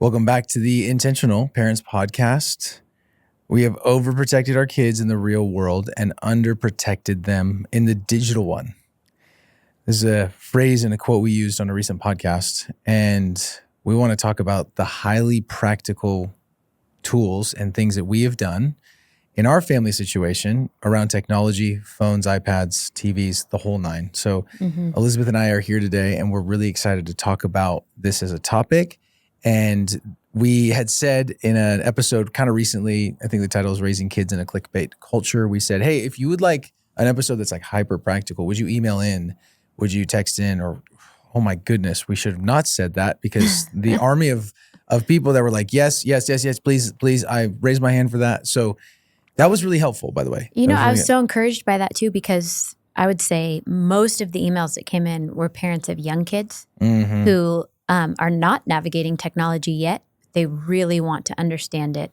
Welcome back to the Intentional Parents Podcast. We have overprotected our kids in the real world and underprotected them in the digital one. This is a phrase and a quote we used on a recent podcast, and we want to talk about the highly practical tools and things that we have done in our family situation around technology, phones, iPads, TVs, the whole nine. So Elizabeth and I are here today, and we're really excited to talk about this as a topic. And we had said in an episode kind of recently, I think the title is Raising Kids in a Clickbait Culture. We said, hey, if you would like an episode that's like hyper practical, would you email in? Would you text in? Or, oh my goodness, we should have not said that, because the army of people that were like, yes, please, I raised my hand for that. So that was really helpful, by the way. You know, really I was so encouraged by that too, because I would say most of the emails that came in were parents of young kids who are not navigating technology yet. They really want to understand it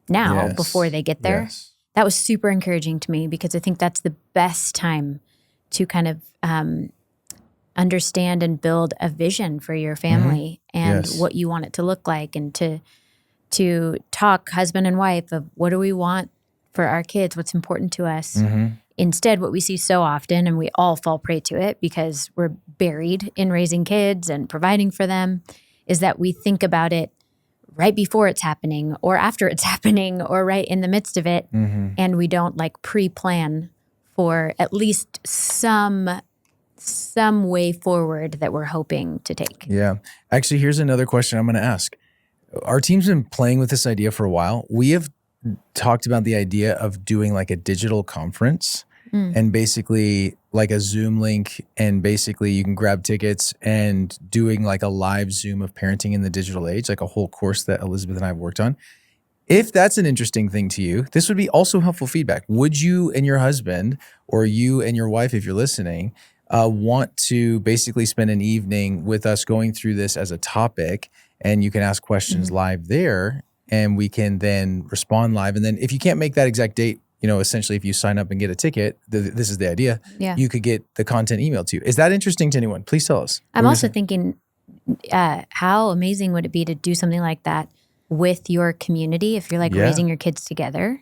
now before they get there. Yes. That was super encouraging to me, because I think that's the best time to kind of understand and build a vision for your family and what you want it to look like, and to talk husband and wife of what do we want for our kids, what's important to us. Instead, what we see so often, and we all fall prey to it because we're buried in raising kids and providing for them, is that we think about it right before it's happening or after it's happening or right in the midst of it. And we don't like pre-plan for at least some way forward that we're hoping to take. Yeah. Actually, here's another question I'm going to ask. Our team's been playing with this idea for a while. We have talked about the idea of doing like a digital conference and basically like a Zoom link, and basically you can grab tickets and doing like a live Zoom of parenting in the digital age, like a whole course that Elizabeth and I have worked on. If that's an interesting thing to you, this would be also helpful feedback. Would you and your husband, or you and your wife, if you're listening, want to basically spend an evening with us going through this as a topic, and you can ask questions live there, and we can then respond live. And then if you can't make that exact date, you know, essentially if you sign up and get a ticket, this is the idea, you could get the content emailed to you. Is that interesting to anyone? Please tell us. I'm also thinking, how amazing would it be to do something like that with your community, if you're like raising your kids together?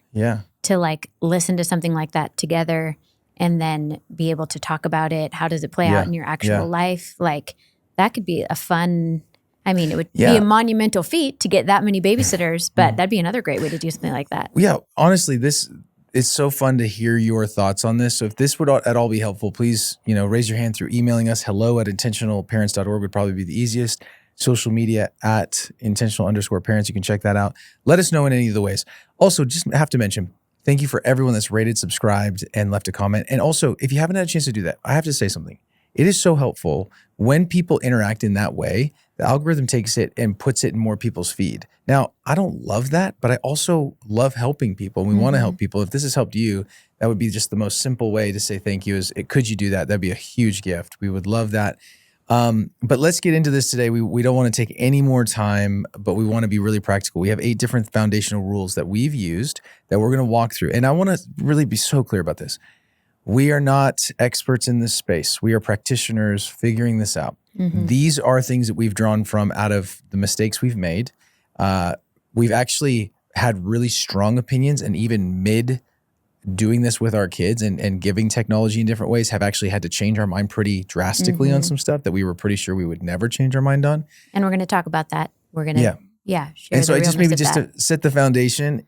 To like listen to something like that together and then be able to talk about it. How does it play out in your actual life? Like that could be a fun, I mean, it would be a monumental feat to get that many babysitters, but that'd be another great way to do something like that. Yeah, honestly, it's so fun to hear your thoughts on this. So if this would at all be helpful, please, raise your hand through emailing us. hello@intentionalparents.org would probably be the easiest. Social media at intentional_parents. You can check that out. Let us know in any of the ways. Also, just have to mention, thank you for everyone that's rated, subscribed, and left a comment. And also, if you haven't had a chance to do that, I have to say something. It is so helpful when people interact in that way. The algorithm takes it and puts it in more people's feed. Now, I don't love that, but I also love helping people. We want to help people. If this has helped you, that would be just the most simple way to say thank you is, could you do that? That'd be a huge gift. We would love that. But let's get into this today. We don't want to take any more time, but we want to be really practical. We have 8 different foundational rules that we've used that we're going to walk through. And I want to really be so clear about this. We are not experts in this space. We are practitioners figuring this out. These are things that we've drawn from out of the mistakes we've made. We've actually had really strong opinions, and even mid doing this with our kids and giving technology in different ways have actually had to change our mind pretty drastically on some stuff that we were pretty sure we would never change our mind on. And we're going to talk about that. We're going to share and so the just maybe just to set the foundation,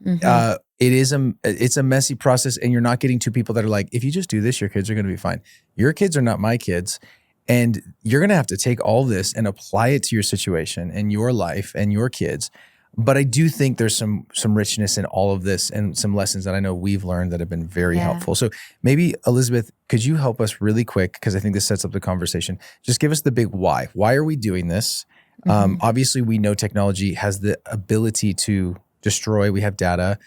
it's a messy process, and you're not getting two people that are like, if you just do this, your kids are going to be fine. Your kids are not my kids. And you're going to have to take all this and apply it to your situation and your life and your kids. But I do think there's some richness in all of this and some lessons that I know we've learned that have been very helpful. So maybe, Elizabeth, could you help us really quick? Because I think this sets up the conversation. Just give us the big why. Why are we doing this? Obviously, we know technology has the ability to destroy. We have data.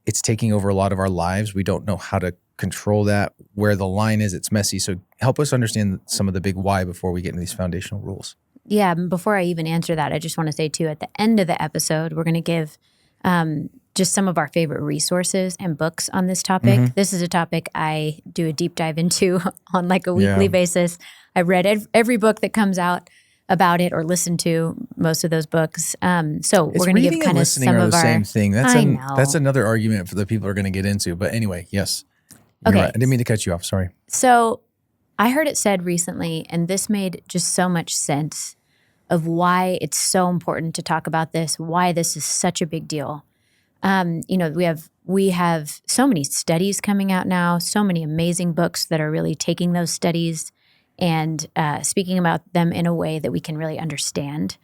It's taking over a lot of our lives. We don't know how to control that, where the line is. It's messy. So help us understand some of the big why before we get into these foundational rules. Yeah, before I even answer that, I just want to say too, at the end of the episode, we're going to give just some of our favorite resources and books on this topic. This is a topic I do a deep dive into on like a weekly basis. I read every book that comes out. about it or listen to most of those books. So we're going to give kind of some are of the our same thing. That's know. another argument for the people are going to get into. But anyway, yes. You're Okay. right. I didn't mean to cut you off. Sorry. So I heard it said recently, and this made just so much sense of why it's so important to talk about this, why this is such a big deal. We have so many studies coming out now, so many amazing books that are really taking those studies and speaking about them in a way that we can really understand.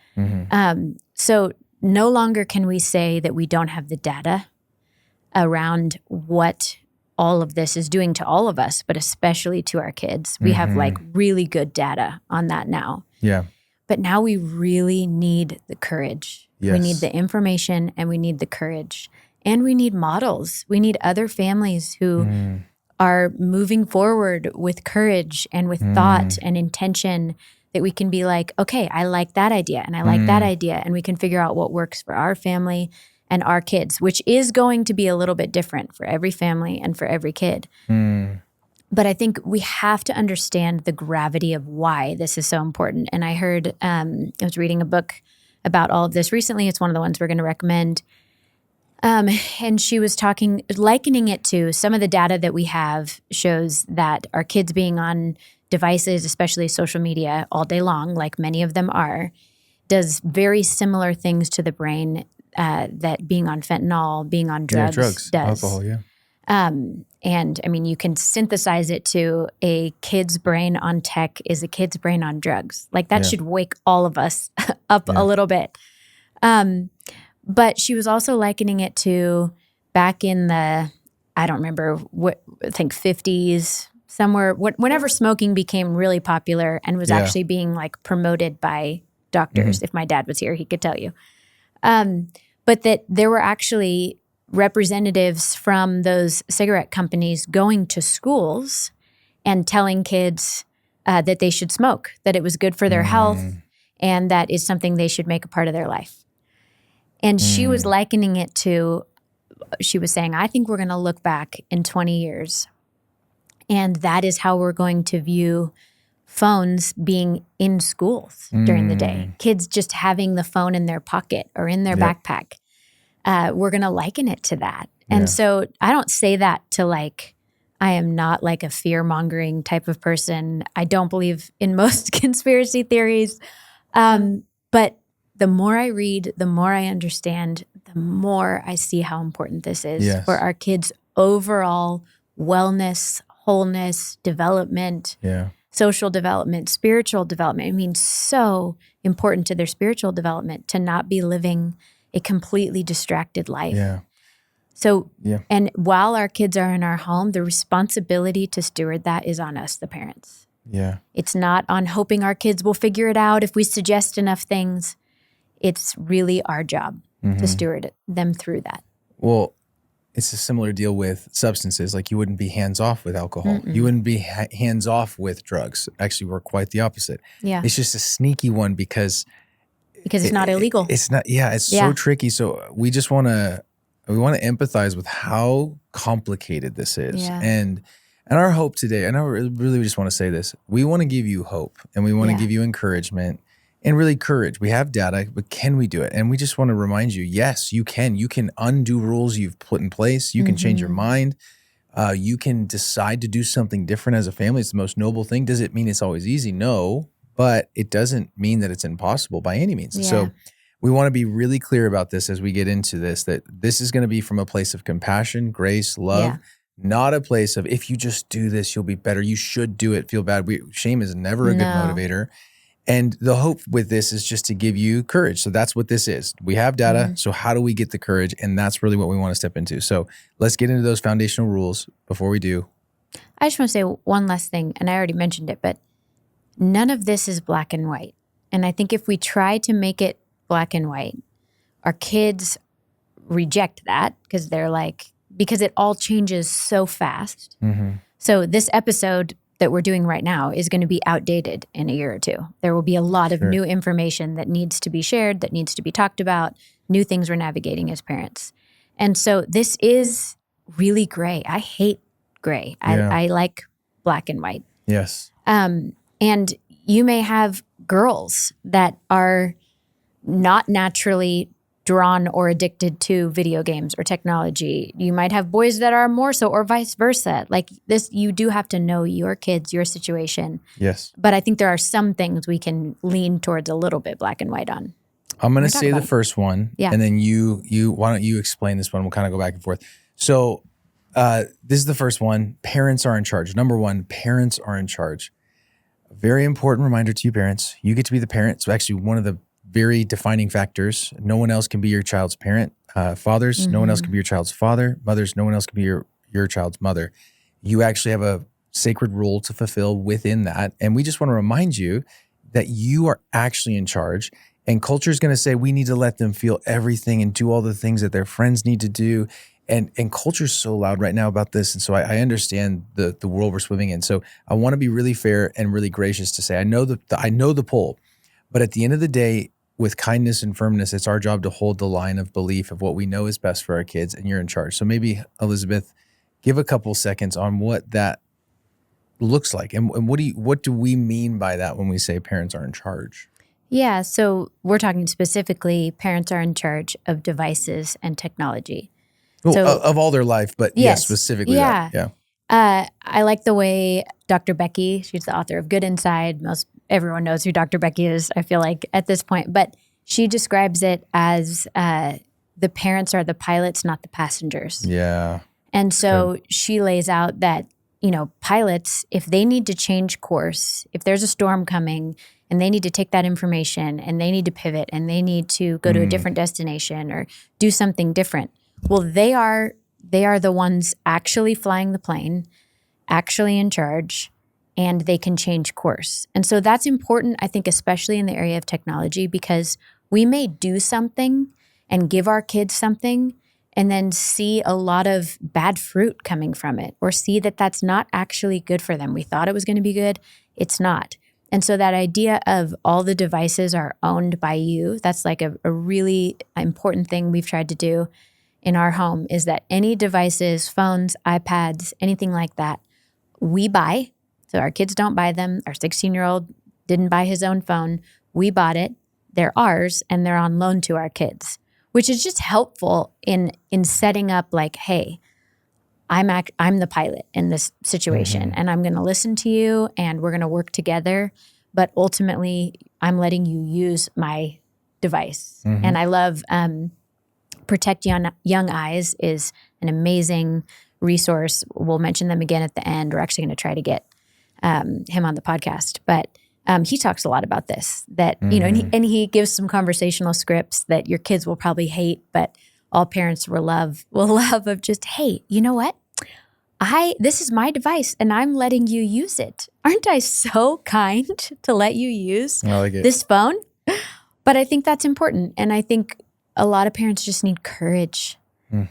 So no longer can we say that we don't have the data around what all of this is doing to all of us, but especially to our kids. We have like really good data on that now. Yeah. But now we really need the courage. Yes. We need the information and we need the courage. And we need models. We need other families who are moving forward with courage and with thought and intention, that we can be like, okay, I like that idea and I like that idea. And we can figure out what works for our family and our kids, which is going to be a little bit different for every family and for every kid. But I think we have to understand the gravity of why this is so important. And I heard, I was reading a book about all of this recently. It's one of the ones we're going to recommend. And she was likening it to some of the data that we have shows that our kids being on devices, especially social media, all day long, like many of them are, does very similar things to the brain that being on fentanyl, being on drugs, does. Alcohol, yeah. And I mean, you can synthesize it to a kid's brain on tech is a kid's brain on drugs. Like that should wake all of us up a little bit. But she was also likening it to back in the, I don't remember what, I think 50s, somewhere, whenever smoking became really popular and was actually being like promoted by doctors. If my dad was here, he could tell you. But that there were actually representatives from those cigarette companies going to schools and telling kids that they should smoke, that it was good for their health, and that is something they should make a part of their life. And she was likening it to, she was saying, I think we're going to look back in 20 years, and that is how we're going to view phones being in schools during the day. Kids just having the phone in their pocket or in their backpack. We're going to liken it to that. And so I don't say that to like, I am not like a fear-mongering type of person. I don't believe in most conspiracy theories. But the more I read, the more I understand, the more I see how important this is for our kids' overall wellness, wholeness, development, social development, spiritual development. I mean, so important to their spiritual development to not be living a completely distracted life. So, and while our kids are in our home, the responsibility to steward that is on us, the parents. It's not on hoping our kids will figure it out if we suggest enough things. It's really our job to steward them through that. Well, it's a similar deal with substances. Like you wouldn't be hands-off with alcohol. You wouldn't be hands-off with drugs. Actually, we're quite the opposite. It's just a sneaky one because it's not illegal. It's not. It's so tricky. So we just want to empathize with how complicated this is. And our hope today, and I really just want to say this, we want to give you hope and we want to give you encouragement and really courage. We have data, but can we do it? And we just want to remind you, yes, you can. You can undo rules you've put in place. You can change your mind. You can decide to do something different as a family. It's the most noble thing. Does it mean it's always easy? No, but it doesn't mean that it's impossible by any means. So we want to be really clear about this as we get into this, that this is going to be from a place of compassion, grace, love, not a place of if you just do this, you'll be better. You should do it. Feel bad. Shame is never a good motivator. And the hope with this is just to give you courage. So that's what this is. We have data. So how do we get the courage? And that's really what we want to step into. So let's get into those foundational rules before we do. I just want to say one last thing, and I already mentioned it, but none of this is black and white. And I think if we try to make it black and white, our kids reject that because they're like, because it all changes so fast. So this episode that we're doing right now is going to be outdated in a year or two. There will be a lot of new information that needs to be shared, that needs to be talked about, new things we're navigating as parents. And so this is really gray. I hate gray. I like black and white. Yes. And you may have girls that are not naturally drawn or addicted to video games or technology. You might have boys that are more so, or vice versa. Like this, you do have to know your kids, your situation. Yes. But I think there are some things we can lean towards a little bit black and white on. I'm going to say the first one, yeah. and then you why don't you explain this one? We'll kind of go back and forth. So this is the first one. Parents are in charge. Number one, parents are in charge. A very important reminder to you parents. You get to be the parent. It's actually one of the very defining factors. No one else can be your child's parent. Fathers, no one else can be your child's father. Mothers, no one else can be your child's mother. You actually have a sacred role to fulfill within that. And we just want to remind you that you are actually in charge. And culture is going to say we need to let them feel everything and do all the things that their friends need to do. And culture is so loud right now about this. And so I understand the world we're swimming in. So I want to be really fair and really gracious to say, I know the pull, but at the end of the day, with kindness and firmness, it's our job to hold the line of belief of what we know is best for our kids, and you're in charge. So maybe, Elizabeth, give a couple seconds on what that looks like. And what do we mean by that when we say parents are in charge? Yeah, so we're talking specifically parents are in charge of devices and technology. Well, so, of all their life, but yes, specifically that. Yeah. I like the way Dr. Becky, she's the author of Good Inside. Everyone knows who Dr. Becky is, I feel like, at this point. But she describes it as the parents are the pilots, not the passengers. Yeah. And so she lays out that, pilots, if they need to change course, if there's a storm coming and they need to take that information and they need to pivot and they need to go to a different destination or do something different, well, they are the ones actually flying the plane, actually in charge, and they can change course. And so that's important, I think, especially in the area of technology, because we may do something and give our kids something and then see a lot of bad fruit coming from it, or see that that's not actually good for them. We thought it was going to be good. It's not. And so that idea of all the devices are owned by you, that's like a really important thing we've tried to do in our home, is that any devices, phones, iPads, anything like that, we buy. So our kids don't buy them. Our 16-year-old didn't buy his own phone. We bought it. They're ours, and they're on loan to our kids, which is just helpful in setting up like, hey, I'm the pilot in this situation, and I'm going to listen to you, and we're going to work together. But ultimately, I'm letting you use my device. And I love Protect Young Eyes is an amazing resource. We'll mention them again at the end. We're actually going to try to get him on the podcast, but he talks a lot about this. That and he gives some conversational scripts that your kids will probably hate, but all parents will love of just, hey, you know what? This is my device and I'm letting you use it. Aren't I so kind to let you use this phone? But I think that's important. And I think a lot of parents just need courage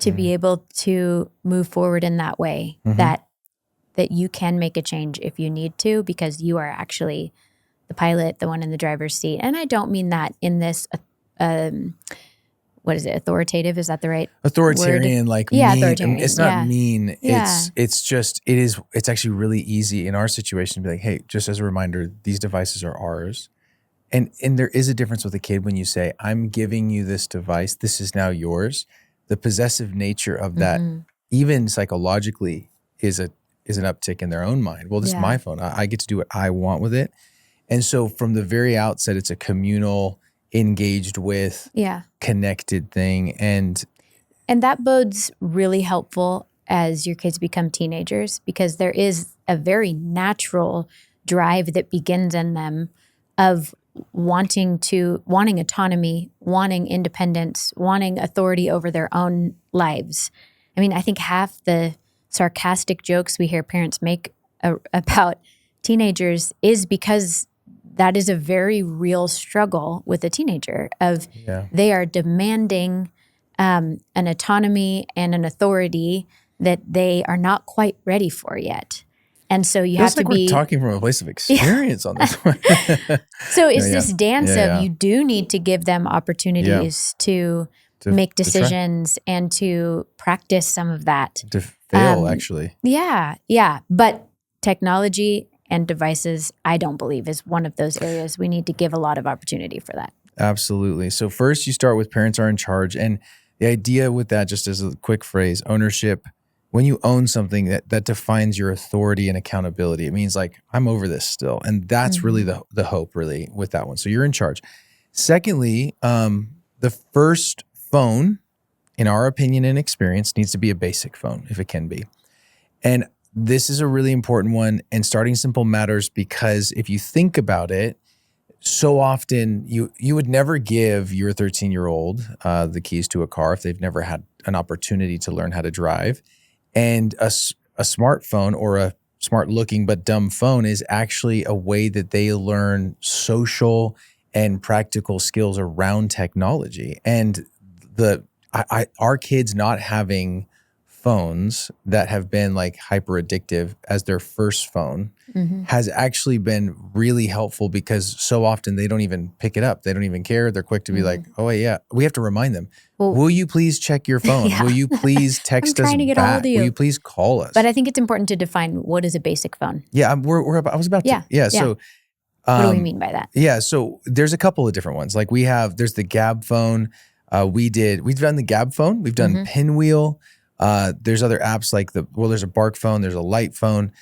to be able to move forward in that way, that you can make a change if you need to, because you are actually the pilot, the one in the driver's seat. And I don't mean that in this what is it? Authoritative? Is that the right authoritarian? word? Like mean. Authoritarian. It's not mean. Yeah. It's actually really easy in our situation to be like, hey, just as a reminder, these devices are ours. And there is a difference with a kid when you say, I'm giving you this device. This is now yours. The possessive nature of that, even psychologically, is an uptick in their own mind. Well, this is my phone. I get to do what I want with it. And so from the very outset, it's a communal, engaged with, connected thing. And that bodes really helpful as your kids become teenagers, because there is a very natural drive that begins in them of wanting autonomy, wanting independence, wanting authority over their own lives. I mean, I think half the sarcastic jokes we hear parents make about teenagers is because that is a very real struggle with a teenager of they are demanding an autonomy and an authority that they are not quite ready for yet. And so you have to be talking from a place of experience on this one. So it's this dance of you do need to give them opportunities to make decisions and to practice some of that. To fail, actually. Yeah. But technology and devices, I don't believe is one of those areas. We need to give a lot of opportunity for that. Absolutely. So first you start with parents are in charge. And the idea with that, just as a quick phrase, ownership, when you own something that defines your authority and accountability, it means like, I'm over this still. And that's really the hope really with that one. So you're in charge. Secondly, the first phone, in our opinion and experience, needs to be a basic phone if it can be. And this is a really important one. And starting simple matters because if you think about it, so often you would never give your 13-year-old the keys to a car if they've never had an opportunity to learn how to drive. And a smartphone or a smart looking but dumb phone is actually a way that they learn social and practical skills around technology. And our kids not having phones that have been like hyper addictive as their first phone has actually been really helpful because so often they don't even pick it up. They don't even care. They're quick to be like, oh, yeah. We have to remind them, will you please check your phone? Yeah. Will you please text I'm us trying to get back? a hold of you. Will you please call us? But I think it's important to define what is a basic phone. Yeah, I was about to. Yeah. So what do we mean by that? Yeah. So there's a couple of different ones. Like there's the Gab phone. We've done the Gab phone. We've done Pinwheel. There's other apps like there's a Bark phone. There's a Light phone.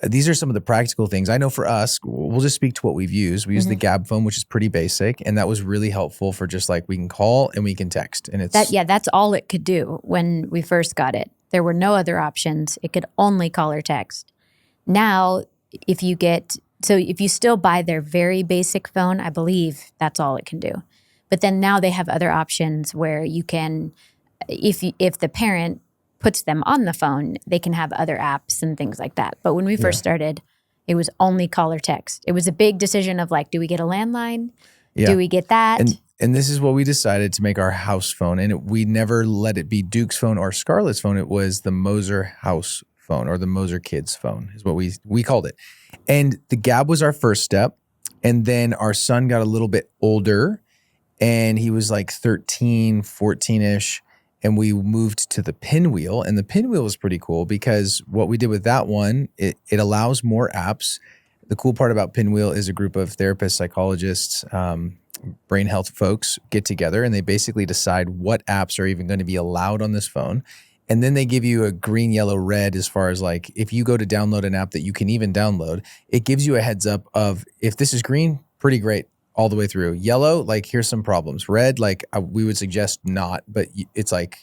These are some of the practical things. I know for us, we'll just speak to what we've used. We use the Gab phone, which is pretty basic. And that was really helpful for just like we can call and we can text. And that's all it could do when we first got it. There were no other options. It could only call or text. Now, if you still buy their very basic phone, I believe that's all it can do. But then now they have other options where you can, if the parent puts them on the phone, they can have other apps and things like that. But when we first started, it was only call or text. It was a big decision of like, do we get a landline? Yeah. Do we get that? And this is what we decided to make our house phone. And we never let it be Duke's phone or Scarlett's phone. It was the Moser house phone or the Moser kids phone is what we called it. And the Gab was our first step. And then our son got a little bit older and he was like 13, 14-ish. And we moved to the Pinwheel. And the Pinwheel was pretty cool because what we did with that one, it allows more apps. The cool part about Pinwheel is a group of therapists, psychologists, brain health folks get together and they basically decide what apps are even going to be allowed on this phone. And then they give you a green, yellow, red as far as like, if you go to download an app that you can even download, it gives you a heads up of if this is green, pretty great all the way through. Yellow, like here's some problems. Red, like we would suggest not, but it's like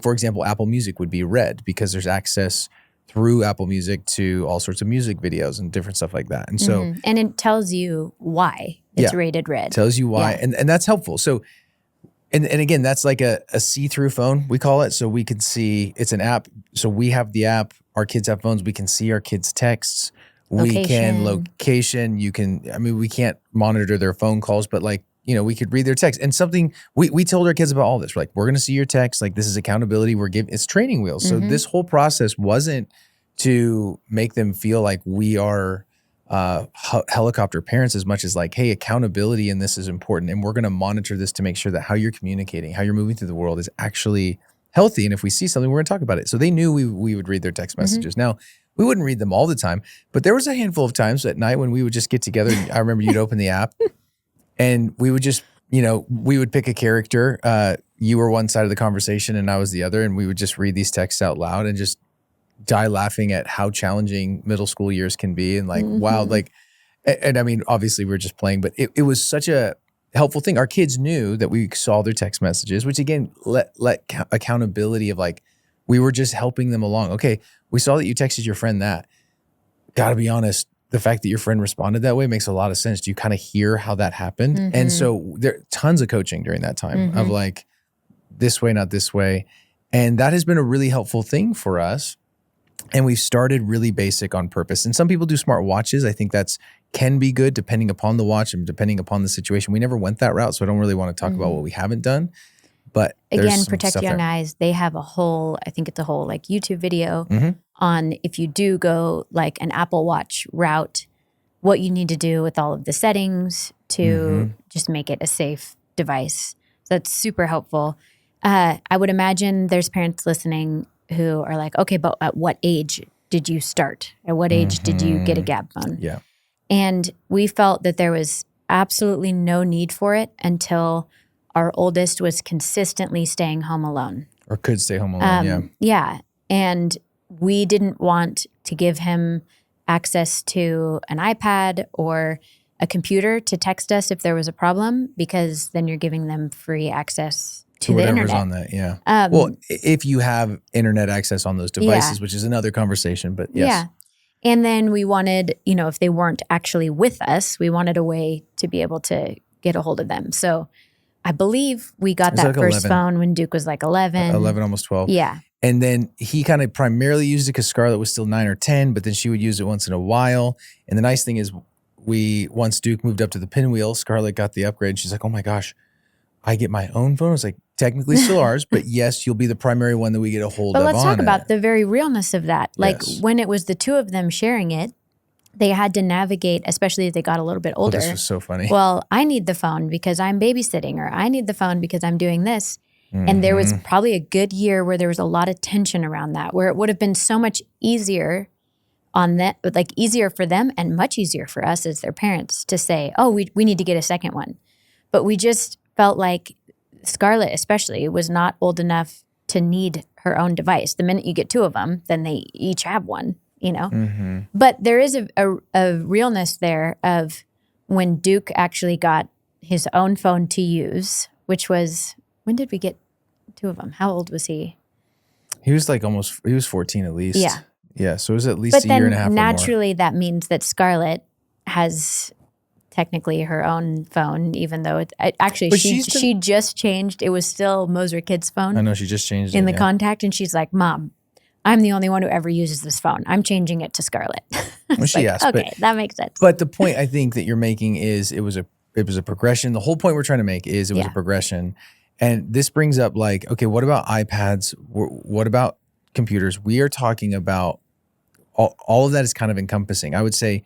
for example, Apple Music would be red because there's access through Apple Music to all sorts of music videos and different stuff like that. And so, and it tells you why it's rated red. Tells you why. Yeah. And that's helpful. So, and again, that's like a see-through phone, we call it. So we can see, it's an app. So we have the app, our kids have phones. We can see our kids' texts. We can location. We can't monitor their phone calls, but like, we could read their text. And something we told our kids about all this. We're like, we're going to see your text. Like this is accountability. It's training wheels. So this whole process wasn't to make them feel like we are helicopter parents as much as like, hey, accountability in this is important. And we're going to monitor this to make sure that how you're communicating, how you're moving through the world is actually healthy. And if we see something, we're going to talk about it. So they knew we would read their text messages. Now, we wouldn't read them all the time, but there was a handful of times at night when we would just get together. And I remember you'd open the app and we would just, we would pick a character. You were one side of the conversation and I was the other. And we would just read these texts out loud and just die laughing at how challenging middle school years can be. And like, wow, like, and I mean, obviously we're just playing, but it was such a helpful thing. Our kids knew that we saw their text messages, which again, let accountability of like, we were just helping them along. Okay, we saw that you texted your friend that. Gotta be honest, the fact that your friend responded that way makes a lot of sense. Do you kind of hear how that happened? And so there tons of coaching during that time of like, this way, not this way. And that has been a really helpful thing for us. And we've started really basic on purpose. And some people do smart watches. I think can be good depending upon the watch and depending upon the situation. We never went that route, so I don't really want to talk about what we haven't done. But again, Protect Young Eyes, they have I think it's a whole like YouTube video on if you do go like an Apple Watch route, what you need to do with all of the settings to just make it a safe device. So that's super helpful. I would imagine there's parents listening who are like, okay, but at what age did you start? At what age did you get a gap phone? Yeah. And we felt that there was absolutely no need for it until our oldest was consistently staying home alone. Or could stay home alone, Yeah. And we didn't want to give him access to an iPad or a computer to text us if there was a problem, because then you're giving them free access to the whatever's internet. on that, yeah. Well, if you have internet access on those devices, which is another conversation, but yes. Yeah. And then we wanted, if they weren't actually with us, we wanted a way to be able to get a hold of them. So I believe we got that like first 11. Phone when Duke was like 11. 11, almost 12. Yeah. And then he kind of primarily used it because Scarlett was still 9 or 10, but then she would use it once in a while. And the nice thing is once Duke moved up to the pinwheel, Scarlett got the upgrade. She's like, oh my gosh, I get my own phone. I was like, technically still ours, but yes, you'll be the primary one that we get a hold of. But let's talk about the very realness of that. Like when it was the two of them sharing it, they had to navigate, especially as they got a little bit older. This was so funny. Well, I need the phone because I'm babysitting, or I need the phone because I'm doing this. And there was probably a good year where there was a lot of tension around that, where it would have been so much easier on that, like easier for them and much easier for us as their parents to say, oh, we need to get a second one. But we just felt like Scarlett especially was not old enough to need her own device. The minute you get two of them, then they each have one, But there is a realness there of when Duke actually got his own phone to use, which was, when did we get two of them? How old was he? He was like he was 14 at least. Yeah. Yeah, so it was at least a year and a half or more. But then naturally that means that Scarlett has technically her own phone, even though she just changed. It was still Moser Kid's phone. I know, she just changed in the contact, and she's like, Mom, I'm the only one who ever uses this phone. I'm changing it to Scarlett. Well, she asked. Okay, that makes sense. But the point I think that you're making is it was a progression. The whole point we're trying to make is it was a progression. And this brings up like, okay, what about iPads? What about computers? We are talking about all of that is kind of encompassing. I would say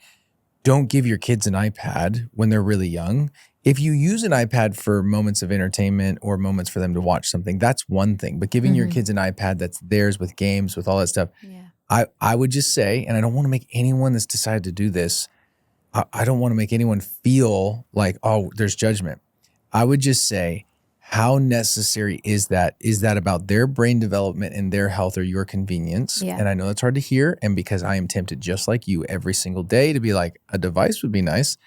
don't give your kids an iPad when they're really young. If you use an iPad for moments of entertainment or moments for them to watch something, that's one thing. But giving your kids an iPad that's theirs with games, with all that stuff, I would just say, and I don't want to make anyone that's decided to do this, I don't want to make anyone feel like, oh, there's judgment. I would just say, how necessary is that? Is that about their brain development and their health or your convenience? Yeah. And I know that's hard to hear. And because I am tempted just like you every single day to be like, a device would be nice.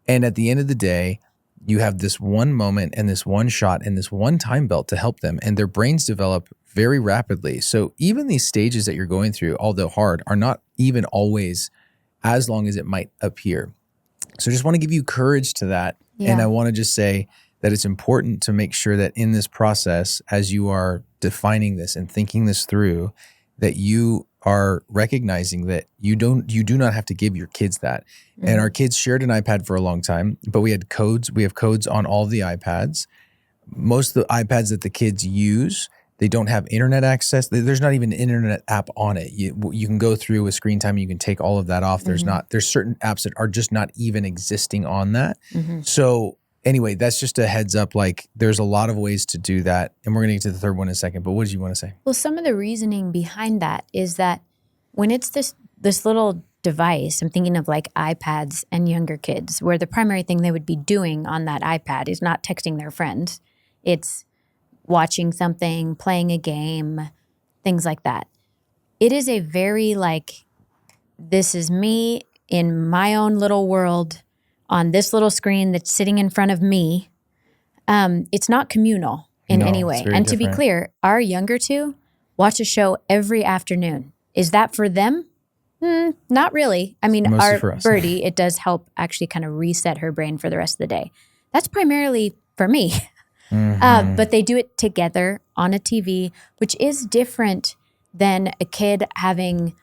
And at the end of the day, you have this one moment and this one shot and this one time belt to help them. And their brains develop very rapidly. So even these stages that you're going through, although hard, are not even always as long as it might appear. So I just want to give you courage to that. Yeah. And I want to just say that it's important to make sure that in this process, as you are defining this and thinking this through, that you are recognizing that you do not have to give your kids that. Mm-hmm. And our kids shared an iPad for a long time, but we had codes. We have codes on all the iPads. Most of the iPads that the kids use, they don't have internet access. There's not even an internet app on it. You can go through with screen time and you can take all of that off. There's certain apps that are just not even existing on that. Mm-hmm. So anyway, that's just a heads up. Like, there's a lot of ways to do that. And we're going to get to the third one in a second. But what did you want to say? Well, some of the reasoning behind that is that when it's this little device, I'm thinking of like iPads and younger kids, where the primary thing they would be doing on that iPad is not texting their friends. It's watching something, playing a game, things like that. It is a very like, this is me in my own little world on this little screen that's sitting in front of me. It's not communal in any way. And to be clear, our younger two watch a show every afternoon. Is that for them? Not really. I mean, our Birdie, it does help actually kind of reset her brain for the rest of the day. That's primarily for me. Mm-hmm. But they do it together on a TV, which is different than a kid having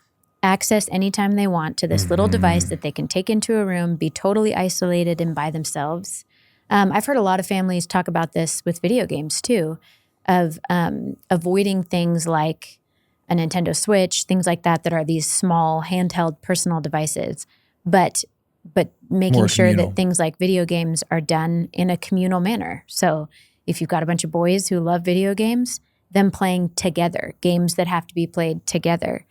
access anytime they want to this little device that they can take into a room, be totally isolated and by themselves. I've heard a lot of families talk about this with video games too, of avoiding things like a Nintendo Switch, things like that are these small handheld personal devices, but making sure that things like video games are done in a communal manner. So if you've got a bunch of boys who love video games, them playing together, games that have to be played together.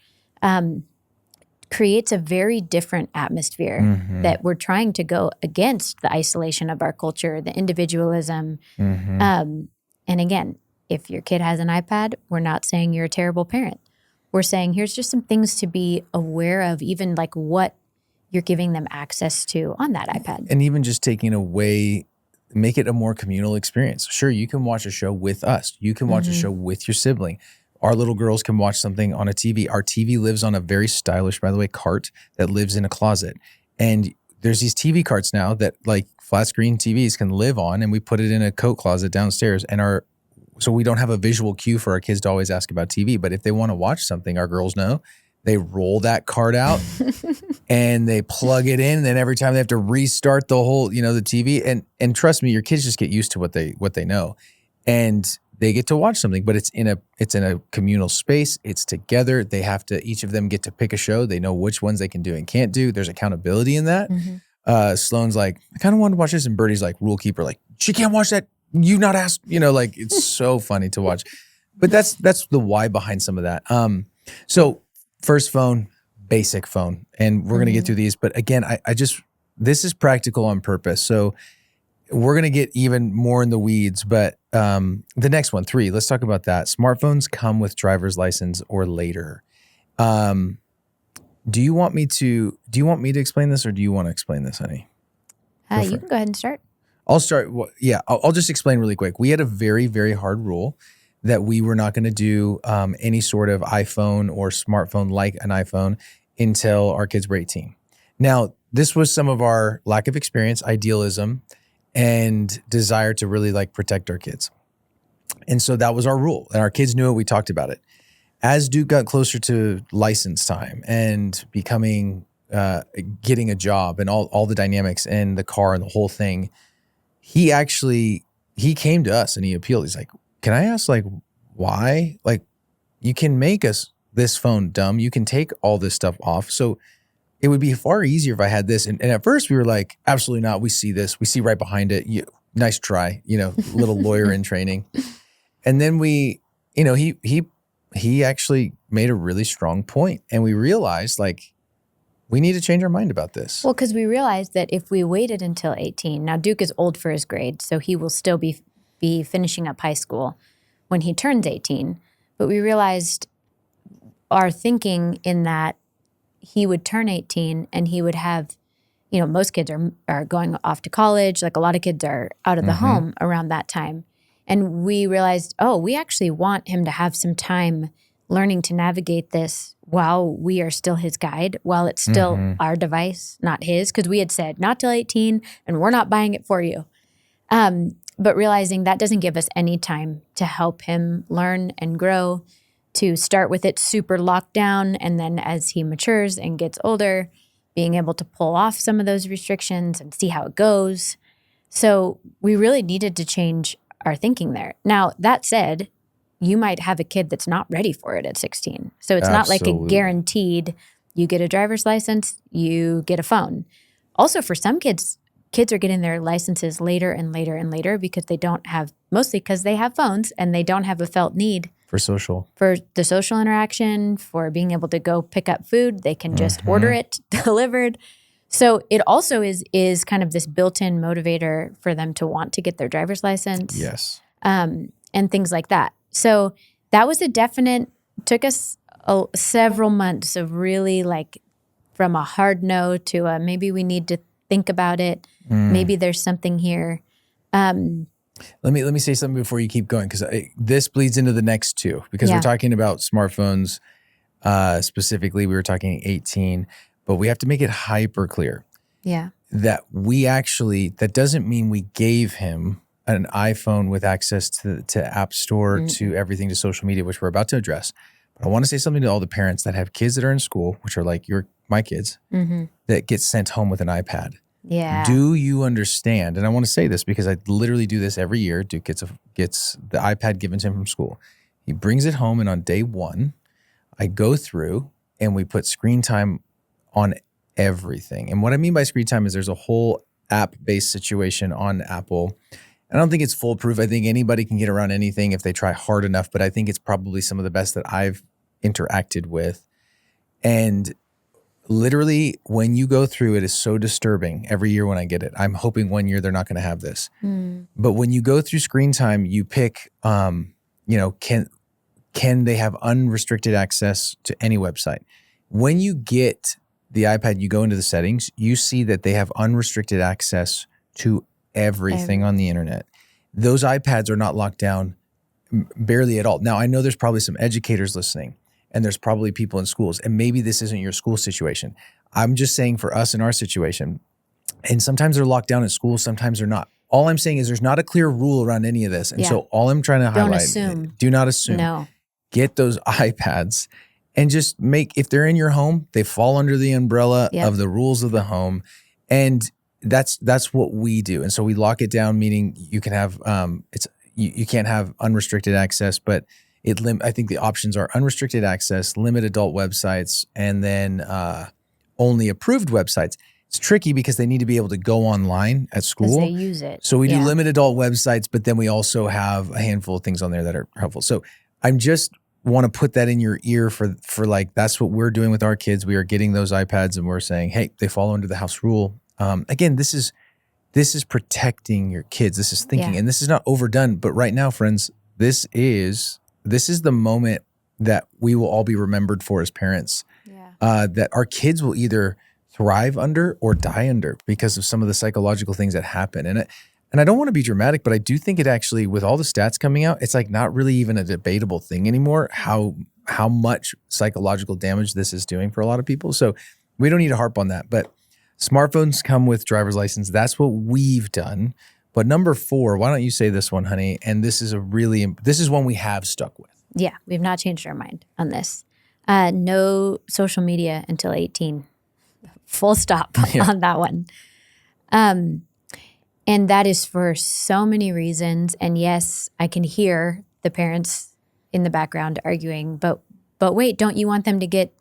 creates a very different atmosphere that we're trying to go against the isolation of our culture, the individualism. And again, if your kid has an iPad, we're not saying you're a terrible parent. We're saying here's just some things to be aware of, even like what you're giving them access to on that iPad. And even just taking away, make it a more communal experience. Sure, you can watch a show with us. You can watch a show with your sibling. Our little girls can watch something on a TV. Our TV lives on a very stylish, by the way, cart that lives in a closet. And there's these TV carts now that like flat screen TVs can live on, and we put it in a coat closet downstairs. And so we don't have a visual cue for our kids to always ask about TV. But if they want to watch something, our girls know, they roll that cart out and they plug it in. And then every time they have to restart the whole, the TV. And trust me, your kids just get used to what they know. And they get to watch something, but it's in a communal space. It's together. They have to, each of them get to pick a show. They know which ones they can do and can't do. There's accountability in that. Sloane's like, I kind of want to watch this. And Birdie's like, rule keeper, like, she can't watch that. You not ask, like it's so funny to watch. But that's the why behind some of that. So first phone, basic phone. And we're going to get through these. But again, this is practical on purpose. So we're going to get even more in the weeds, but the next one, 3, let's talk about that. Smartphones come with driver's license or later. Do you want me to explain this, or do you want to explain this, honey? You can go ahead and start. I'll start. Yeah, I'll just explain really quick. We had a very, very hard rule that we were not going to do any sort of iPhone or smartphone like an iPhone until our kids were 18. Now, this was some of our lack of experience, idealism, and desire to really like protect our kids. And so that was our rule. And our kids knew it. We talked about it. As Duke got closer to license time and becoming, getting a job and all the dynamics and the car and the whole thing, he came to us and he appealed. He's like, can I ask like why? Like, you can make this phone dumb. You can take all this stuff off. So it would be far easier if I had this. And at first we were like, absolutely not. We see this. We see right behind it. Nice try, little lawyer in training. And then he actually made a really strong point. And we realized like, we need to change our mind about this. Well, because we realized that if we waited until 18, now Duke is old for his grade, so he will still be finishing up high school when he turns 18. But we realized our thinking in that he would turn 18 and he would have, most kids are going off to college. Like a lot of kids are out of the home around that time. And we realized, we actually want him to have some time learning to navigate this while we are still his guide, while it's still our device, not his. Because we had said not till 18 and we're not buying it for you. But realizing that doesn't give us any time to help him learn and grow, to start with it super locked down, and then as he matures and gets older, being able to pull off some of those restrictions and see how it goes. So we really needed to change our thinking there. Now, that said, you might have a kid that's not ready for it at 16. So it's not like a guaranteed, you get a driver's license, you get a phone. Also, for some kids are getting their licenses later and later and later because they don't have, mostly because they have phones and they don't have a felt need for the social interaction, for being able to go pick up food. They can just order it delivered. So it also is kind of this built-in motivator for them to want to get their driver's license. Yes. And things like that. So that was took us several months of really like from a hard no to a maybe we need to think about it. Maybe there's something here. Let me say something before you keep going, because this bleeds into the next 2, because we're talking about smartphones specifically. We were talking 18, but we have to make it hyper clear. Yeah. That that doesn't mean we gave him an iPhone with access to App Store, to everything, to social media, which we're about to address. But I want to say something to all the parents that have kids that are in school, which are like my kids, that get sent home with an iPad. Yeah. Do you understand? And I want to say this because I literally do this every year. Duke gets the iPad given to him from school. He brings it home, and on day 1, I go through and we put screen time on everything. And what I mean by screen time is there's a whole app-based situation on Apple. I don't think it's foolproof. I think anybody can get around anything if they try hard enough, but I think it's probably some of the best that I've interacted with. And literally, when you go through it is so disturbing every year when I get it. I'm hoping one year they're not going to have this. But when you go through screen time, you pick, can they have unrestricted access to any website? When you get the iPad, you go into the settings, you see that they have unrestricted access to everything on the internet. Those iPads are not locked down barely at all. Now, I know there's probably some educators listening, and there's probably people in schools, and maybe this isn't your school situation. I'm just saying for us in our situation, and sometimes they're locked down at school, sometimes they're not. All I'm saying is there's not a clear rule around any of this. And so all I'm trying to highlight, do not assume. No. Get those iPads and just if they're in your home, they fall under the umbrella of the rules of the home. And that's what we do. And so we lock it down, meaning you can have, you can't have unrestricted access, but I think the options are unrestricted access, limit adult websites, and then only approved websites. It's tricky because they need to be able to go online at school. Because they use it. So we do limit adult websites, but then we also have a handful of things on there that are helpful. So I'm just want to put that in your ear for like, that's what we're doing with our kids. We are getting those iPads and we're saying, hey, they fall under the house rule. Again, this is protecting your kids. This is thinking, and this is not overdone. But right now, friends, this is the moment that we will all be remembered for as parents. That our kids will either thrive under or die under because of some of the psychological things that happen. And I don't want to be dramatic, but I do think it actually, with all the stats coming out, it's like not really even a debatable thing anymore, how much psychological damage this is doing for a lot of people. So we don't need to harp on that. But smartphones come with driver's license. That's what we've done. But number 4, why don't you say this one, honey? And this is one we have stuck with. Yeah, we've not changed our mind on this. No social media until 18. Full stop on that one. And that is for so many reasons. And yes, I can hear the parents in the background arguing, but wait, don't you want them to get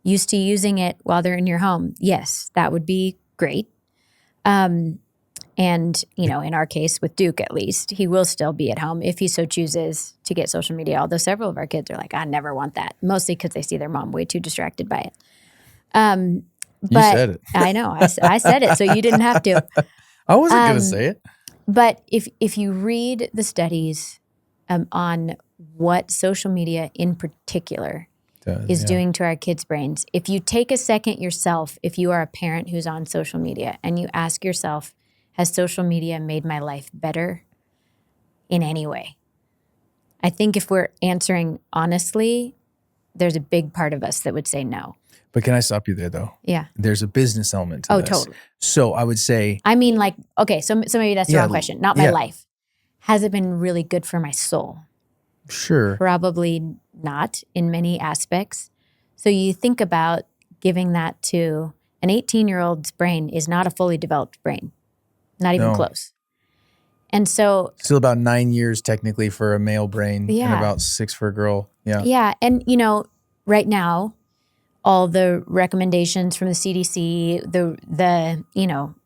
used to using it while they're in your home? Yes, that would be great. And, in our case with Duke, at least, he will still be at home if he so chooses to get social media, although several of our kids are like, I never want that, mostly because they see their mom way too distracted by it. You said it. I know. I said it, so you didn't have to. I wasn't going to say it. But if you read the studies on what social media in particular is doing to our kids' brains, if you take a second yourself, if you are a parent who's on social media, and you ask yourself, has social media made my life better in any way? I think if we're answering honestly, there's a big part of us that would say no. But can I stop you there, though? Yeah. There's a business element to this. Totally. So I would say... I mean, like, okay, so maybe that's the wrong question. Not my life. Has it been really good for my soul? Sure. Probably not in many aspects. So you think about giving that to an 18-year-old's brain is not a fully developed brain. Not even close. And so... Still about 9 years technically for a male brain and about 6 for a girl. Yeah. Yeah. And, right now, all the recommendations from the CDC, the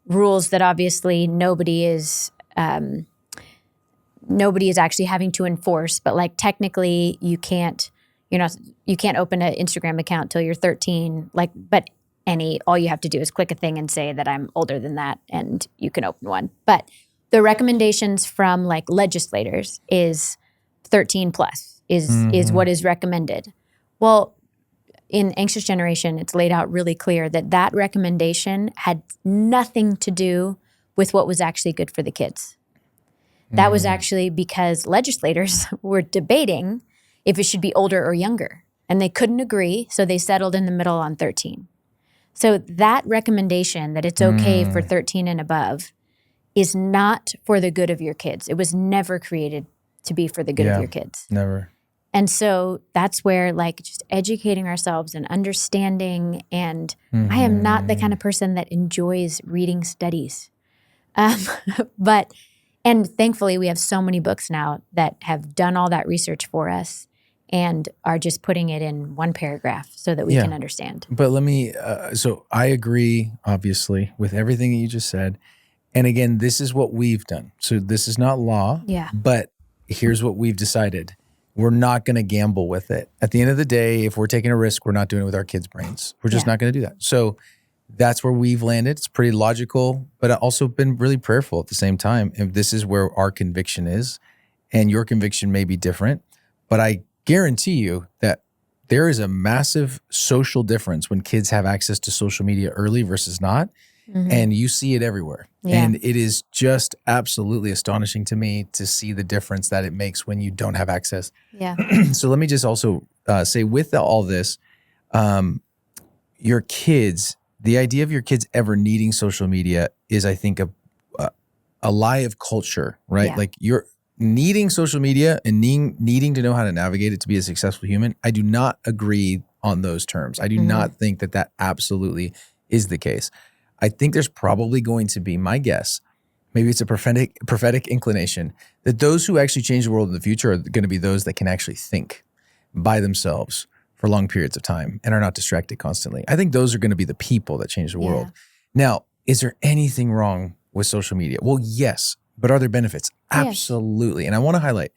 rules that obviously nobody is actually having to enforce, but like technically you can't open an Instagram account till you're 13. All you have to do is click a thing and say that I'm older than that, and you can open one. But the recommendations from like legislators is 13 plus is what is recommended. Well, in Anxious Generation, it's laid out really clear that recommendation had nothing to do with what was actually good for the kids. That was actually because legislators were debating if it should be older or younger, and they couldn't agree, so they settled in the middle on 13. So that recommendation that it's okay for 13 and above is not for the good of your kids. It was never created to be for the good of your kids. Never. And so that's where like just educating ourselves and understanding, and I am not the kind of person that enjoys reading studies. And thankfully we have so many books now that have done all that research for us and are just putting it in one paragraph so that we can understand. But let me, so I agree obviously with everything that you just said. And again, this is what we've done. So this is not law, but here's what we've decided. we're not going to gamble with it. At the end of the day, if we're taking a risk, we're not doing it with our kids' brains. We're just not going to do that. So that's where we've landed. It's pretty logical, but also been really prayerful at the same time. And this is where our conviction is. And your conviction may be different, but I guarantee you that there is a massive social difference when kids have access to social media early versus not. And you see it everywhere. Yeah. And it is just absolutely astonishing to me to see the difference that it makes when you don't have access. Yeah. So let me just also say with all this, your kids, the idea of your kids ever needing social media is, I think, a lie of culture, right? Yeah. Like you're needing social media and needing to know how to navigate it to be a successful human. I do not agree on those terms. I do not think that absolutely is the case. I think there's probably going to be, my guess, maybe it's a prophetic inclination, that those who actually change the world in the future are going to be those that can actually think by themselves for long periods of time and are not distracted constantly. I think those are going to be the people that change the world. Now, is there anything wrong with social media? Well, yes, but are there benefits? Absolutely. And I want to highlight,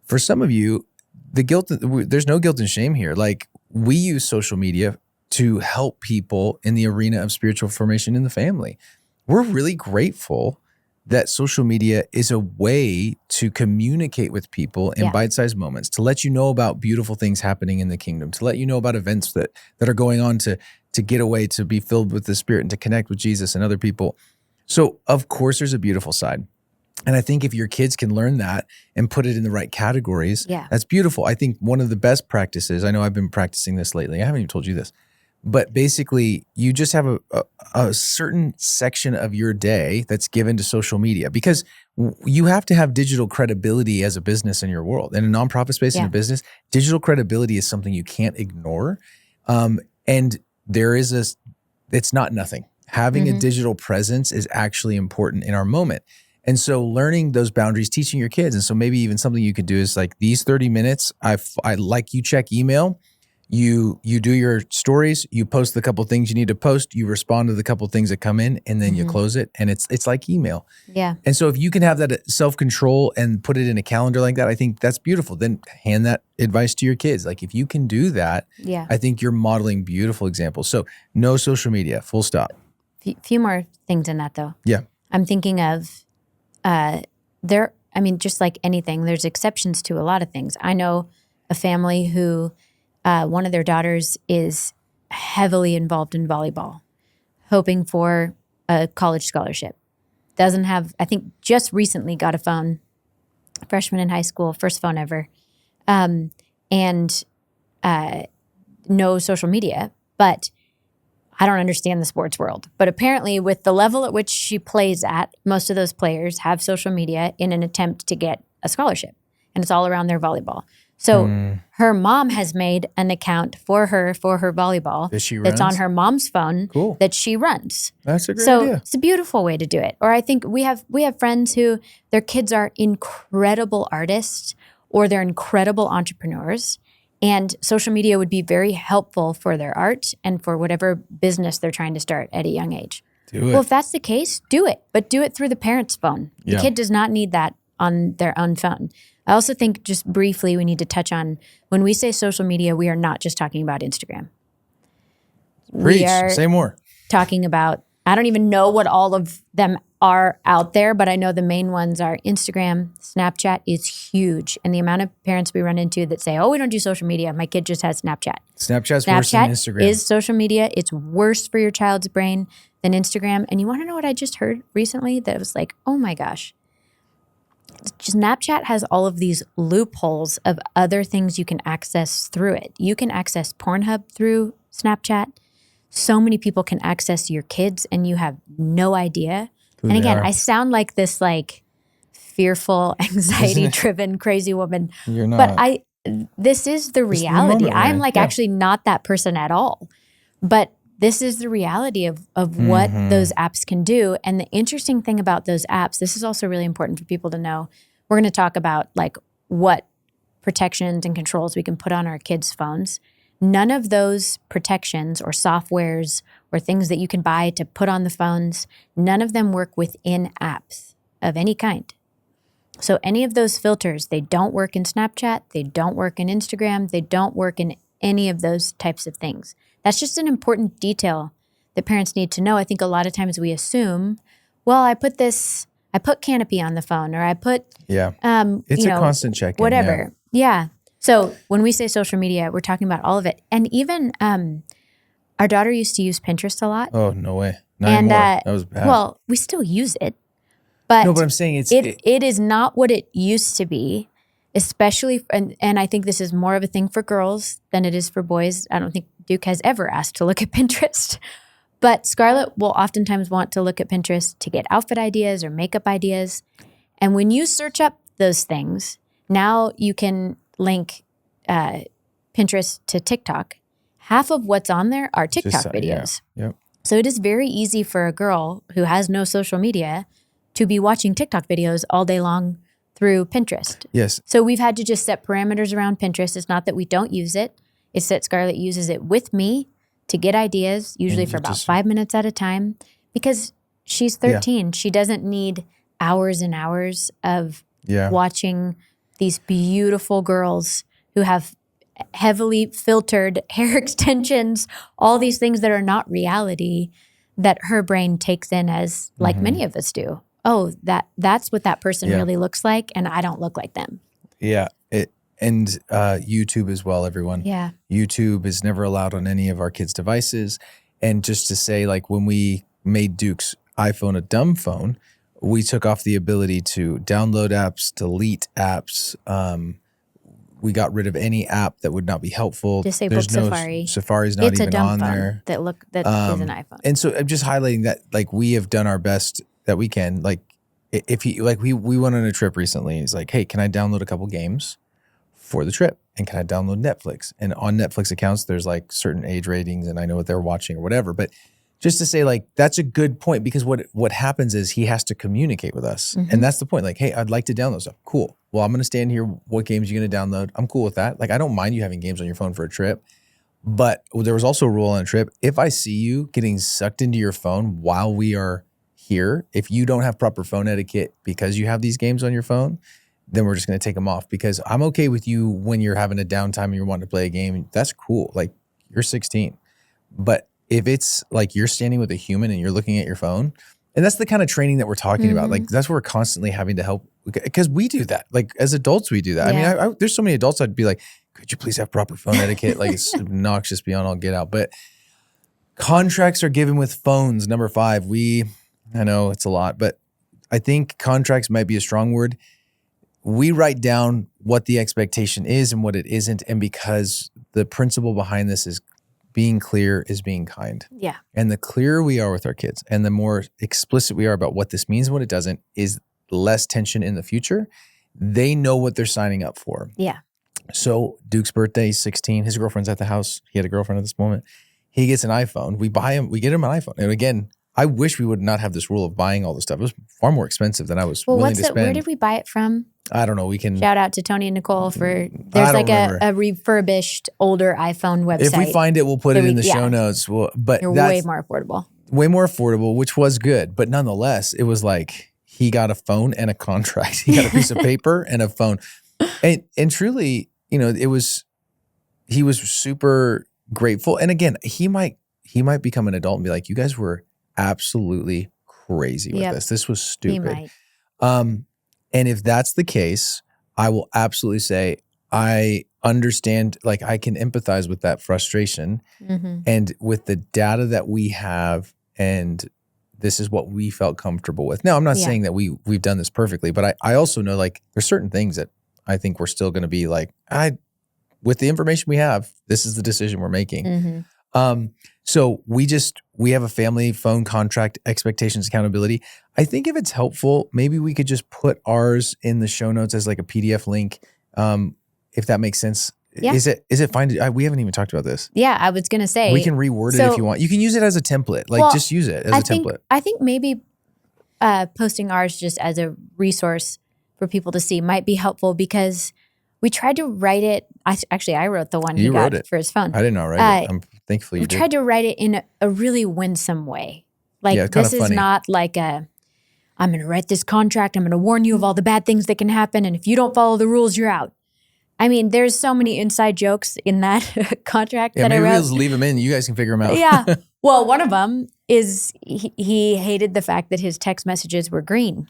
for some of you, there's no guilt and shame here. Like, we use social media to help people in the arena of spiritual formation in the family. We're really grateful that social media is a way to communicate with people in bite-sized moments, to let you know about beautiful things happening in the kingdom, to let you know about events that are going on, to get away, to be filled with the Spirit and to connect with Jesus and other people. So of course there's a beautiful side. And I think if your kids can learn that and put it in the right categories, that's beautiful. I think one of the best practices, I know I've been practicing this lately, I haven't even told you this, but basically you just have a certain section of your day that's given to social media, because you have to have digital credibility as a business in your world. In a nonprofit space, in a business, digital credibility is something you can't ignore. And there is it's not nothing. Having a digital presence is actually important in our moment. And so learning those boundaries, teaching your kids. And so maybe even something you could do is like, these 30 minutes, I like, you check email, you do your stories, you post the couple things you need to post, you respond to the couple things that come in, and then you close it. And it's like email. Yeah. And so if you can have that self-control and put it in a calendar like that, I think that's beautiful. Then hand that advice to your kids. Like, if you can do that, I think you're modeling beautiful examples. So no social media, full stop. Few more things in that though. Yeah. I'm thinking of, just like anything, there's exceptions to a lot of things. I know a family who, one of their daughters is heavily involved in volleyball, hoping for a college scholarship. Doesn't have, I think just recently got a phone, freshman in high school, first phone ever, and no social media, but I don't understand the sports world. But apparently with the level at which she plays at, most of those players have social media in an attempt to get a scholarship. And it's all around their volleyball. So her mom has made an account for her volleyball that's on her mom's phone that she runs. That's a great idea. It's a beautiful way to do it. Or I think we have friends who their kids are incredible artists or they're incredible entrepreneurs. And social media would be very helpful for their art and for whatever business they're trying to start at a young age. Do it. Well, if that's the case, do it. But do it through the parent's phone. The kid does not need that on their own phone. I also think just briefly we need to touch on, when we say social media, we are not just talking about Instagram. Preach. Say more. Talking about, I don't even know what all of them are out there, but I know the main ones are Instagram. Snapchat is huge. And the amount of parents we run into that say, oh, we don't do social media. My kid just has Snapchat. Snapchat's worse than Instagram. Is social media. It's worse for your child's brain than Instagram. And you want to know what I just heard recently that was like, oh my gosh. Snapchat has all of these loopholes of other things you can access through it. You can access Pornhub through Snapchat. So many people can access your kids and you have no idea. And again, I sound like this like fearful, anxiety-driven, crazy woman. You're not. But this is the reality. I'm like actually not that person at all. But this is the reality of what those apps can do. And the interesting thing about those apps, this is also really important for people to know. We're going to talk about like what protections and controls we can put on our kids' phones. None of those protections or softwares or things that you can buy to put on the phones, none of them work within apps of any kind. So any of those filters, they don't work in Snapchat, they don't work in Instagram, they don't work in any of those types of things. That's just an important detail that parents need to know. I think a lot of times we assume, well, I put Canopy on the phone, or I put, it's a constant check-in. Whatever. Yeah. So when we say social media, we're talking about all of it. And even our daughter used to use Pinterest a lot. Oh, no way. Not anymore. That was bad. Well, we still use it. But no, but I'm saying it is not what it used to be, especially, and I think this is more of a thing for girls than it is for boys. I don't think Duke has ever asked to look at Pinterest. But Scarlett will oftentimes want to look at Pinterest to get outfit ideas or makeup ideas. And when you search up those things, now you can link Pinterest to TikTok. Half of what's on there are TikTok videos. Yeah. Yep. So it is very easy for a girl who has no social media to be watching TikTok videos all day long through Pinterest. Yes. So we've had to just set parameters around Pinterest. It's not that we don't use it. It's that Scarlett uses it with me to get ideas, usually for about 5 minutes at a time, because she's 13. Yeah. She doesn't need hours and hours of watching these beautiful girls who have heavily filtered hair extensions, all these things that are not reality that her brain takes in as, like many of us do. Oh, that's what that person really looks like, and I don't look like them. Yeah. And YouTube as well, everyone. Yeah. YouTube is never allowed on any of our kids' devices. And just to say, like, when we made Duke's iPhone a dumb phone, we took off the ability to download apps, delete apps. We got rid of any app that would not be helpful. Disabled Safari. Safari's not even on there. That is an iPhone. And so I'm just highlighting that, like, we have done our best that we can. Like, if he, like, we went on a trip recently. He's like, hey, can I download a couple games for the trip? And can I download Netflix? And on Netflix accounts, there's like certain age ratings, and I know what they're watching or whatever. But just to say, like, that's a good point, because what happens is he has to communicate with us. And that's the point. Like, hey, I'd like to download stuff. Cool. Well, I'm going to stand here. What games are you going to download? I'm cool with that. Like, I don't mind you having games on your phone for a trip. But there was also a rule on a trip. If I see you getting sucked into your phone while we are here, if you don't have proper phone etiquette because you have these games on your phone, then we're just going to take them off, because I'm okay with you when you're having a downtime and you're wanting to play a game. That's cool. Like, you're 16. But if it's like you're standing with a human and you're looking at your phone, and that's the kind of training that we're talking about. Like, that's what we're constantly having to help, because we do that. Like, as adults, we do that. Yeah. I mean, there's so many adults I'd be like, could you please have proper phone etiquette? Like, it's obnoxious beyond all get out. But contracts are given with phones. Number 5, I know it's a lot, but I think contracts might be a strong word. We write down what the expectation is and what it isn't. And because the principle behind this is being clear is being kind. Yeah. And the clearer we are with our kids and the more explicit we are about what this means and what it doesn't, is less tension in the future. They know what they're signing up for. Yeah. So Duke's birthday, he's 16. His girlfriend's at the house. He had a girlfriend at this moment. He gets an iPhone. We get him an iPhone. And again, I wish we would not have this rule of buying all this stuff. It was far more expensive than I was willing to spend. Where did we buy it from? I don't know. We can shout out to Tony and Nicole for. There's like a refurbished older iPhone website. If we find it, we'll put it in the show notes. But they're way more affordable. Way more affordable, which was good. But nonetheless, it was like he got a phone and a contract. He got a piece of paper and a phone, and truly, he was super grateful. And again, he might become an adult and be like, you guys were absolutely crazy with this. This was stupid. And if that's the case, I will absolutely say I understand, like, I can empathize with that frustration and with the data that we have, and this is what we felt comfortable with. Now, I'm not saying that we've done this perfectly, but I also know, like, there's certain things that I think we're still going to be like, with the information we have, this is the decision we're making. So we have a family phone contract, expectations, accountability. I think if it's helpful, maybe we could just put ours in the show notes as like a PDF link, if that makes sense. Yeah. Is it fine? We haven't even talked about this. Yeah, I was going to say. We can reword it if you want. You can use it as a template. Like, just use it as a template. I think maybe posting ours just as a resource for people to see might be helpful, because we tried to write it. I wrote the one he got for his phone. I did not write it. I'm thankful you did. We tried to write it in a really winsome way. Like, this is not like I'm going to write this contract. I'm going to warn you of all the bad things that can happen. And if you don't follow the rules, you're out. I mean, there's so many inside jokes in that contract that I wrote. Maybe we'll just leave them in. You guys can figure them out. Yeah. Well, one of them is he hated the fact that his text messages were green.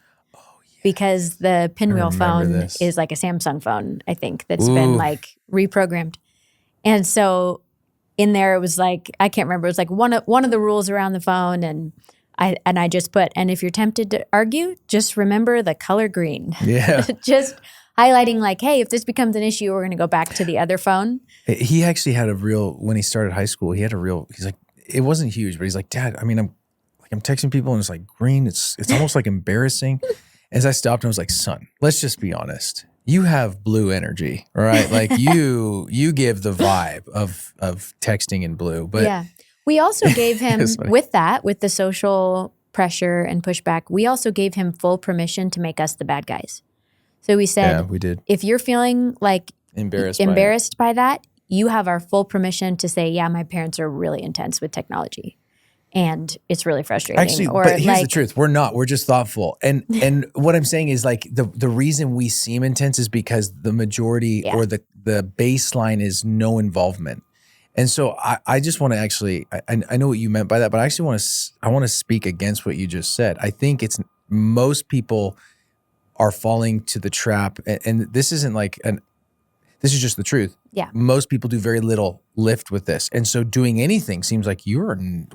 Because the pinwheel phone is like a Samsung phone, I think, that's been like reprogrammed. And so in there it was like, I can't remember, it was like one of the rules around the phone, and I just put, and if you're tempted to argue, just remember the color green. Yeah. Just highlighting like, hey, if this becomes an issue, we're going to go back to the other phone. He actually had when he started high school, he's like, it wasn't huge, but he's like, Dad, I mean, I'm texting people and it's like green. It's almost like embarrassing. As I stopped and I was like, son, let's just be honest. You have blue energy, right? Like you give the vibe of texting in blue. But yeah, we also gave him with the social pressure and pushback, we also gave him full permission to make us the bad guys. So we said, yeah, we did. If you're feeling like embarrassed by that, you have our full permission to say, yeah, my parents are really intense with technology. And it's really frustrating. Actually, but here's the truth. We're not. We're just thoughtful. And what I'm saying is like the reason we seem intense is because the majority or the baseline is no involvement. And so I just want to actually, I know what you meant by that, but I actually want to speak against what you just said. I think it's most people are falling to the trap. And this isn't like this is just the truth. Yeah. Most people do very little lift with this. And so doing anything seems like